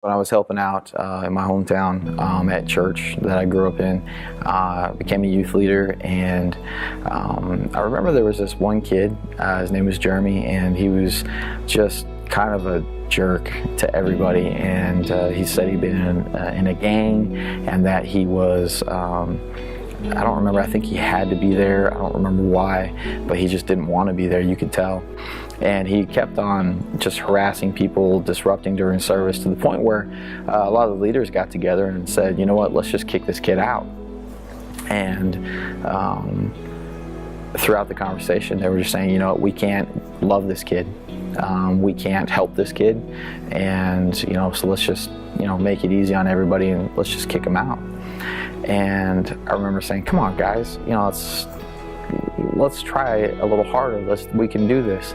When I was helping out in my hometown at church that I grew up in, became a youth leader, and I remember there was this one kid, his name was Jeremy, and he was just kind of a jerk to everybody, and he said he'd been in a gang, and that he was, I don't remember, I think he had to be there, I don't remember why, but he just didn't want to be there, you could tell. And he kept on just harassing people, disrupting during service, to the point where a lot of the leaders got together and said, you know what, let's just kick this kid out. And throughout the conversation, they were just saying, you know what, we can't love this kid. We can't help this kid. And, you know, so let's just, you know, make it easy on everybody and let's just kick him out. And I remember saying, come on, guys, you know, let's try a little harder. We can do this.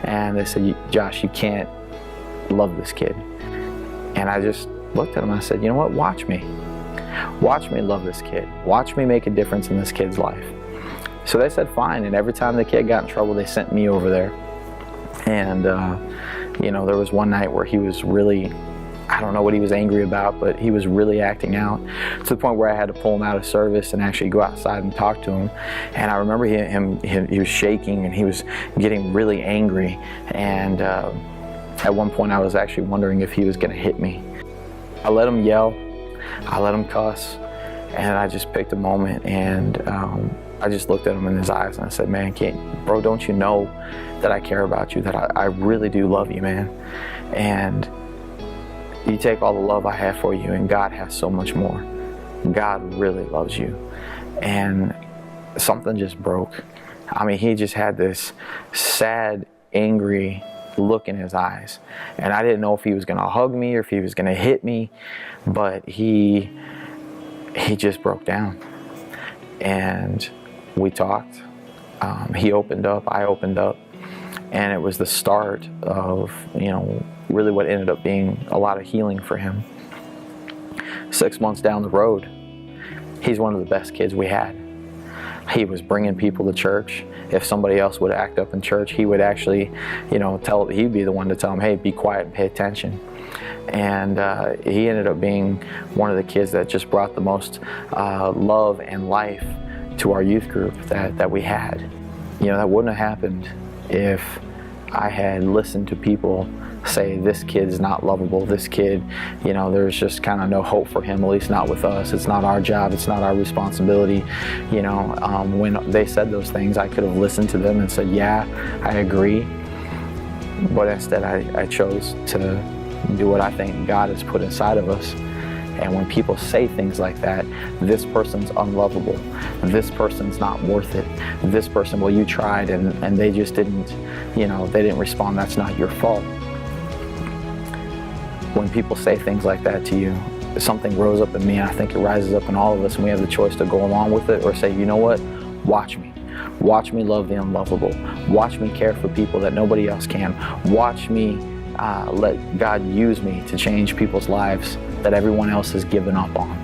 And they said, Josh, you can't love this kid. And I just looked at him and I said, you know what, watch me. Watch me love this kid. Watch me make a difference in this kid's life. So they said fine, and every time the kid got in trouble, they sent me over there. And you know, there was one night where he was really, I don't know what he was angry about, but he was really acting out, to the point where I had to pull him out of service and actually go outside and talk to him. And I remember he was shaking and he was getting really angry. And at one point I was actually wondering if he was going to hit me. I let him yell, I let him cuss, and I just picked a moment and I just looked at him in his eyes and I said, man, bro, don't you know that I care about you, that I really do love you, man. And you take all the love I have for you, and God has so much more. God really loves you. And something just broke. I mean, he just had this sad, angry look in his eyes. And I didn't know if he was going to hug me or if he was going to hit me, but he just broke down. And we talked. He opened up, I opened up. And it was the start of, you know, really what ended up being a lot of healing for him. 6 months down the road, he's one of the best kids we had. He was bringing people to church. If somebody else would act up in church, he would actually, you know, he'd be the one to tell them, hey, be quiet and pay attention. And he ended up being one of the kids that just brought the most love and life to our youth group that we had. You know, that wouldn't have happened if I had listened to people say, this kid's not lovable, this kid, you know, there's just kind of no hope for him, at least not with us. It's not our job, it's not our responsibility. You know, when they said those things, I could have listened to them and said, yeah, I agree. But instead I chose to do what I think God has put inside of us. And when people say things like that, this person's unlovable, this person's not worth it, this person, well, you tried and they just didn't, you know, they didn't respond, that's not your fault. When people say things like that to you, something rose up in me, and I think it rises up in all of us, and we have the choice to go along with it or say, you know what, watch me. Watch me love the unlovable. Watch me care for people that nobody else can. Watch me let God use me to change people's lives that everyone else has given up on.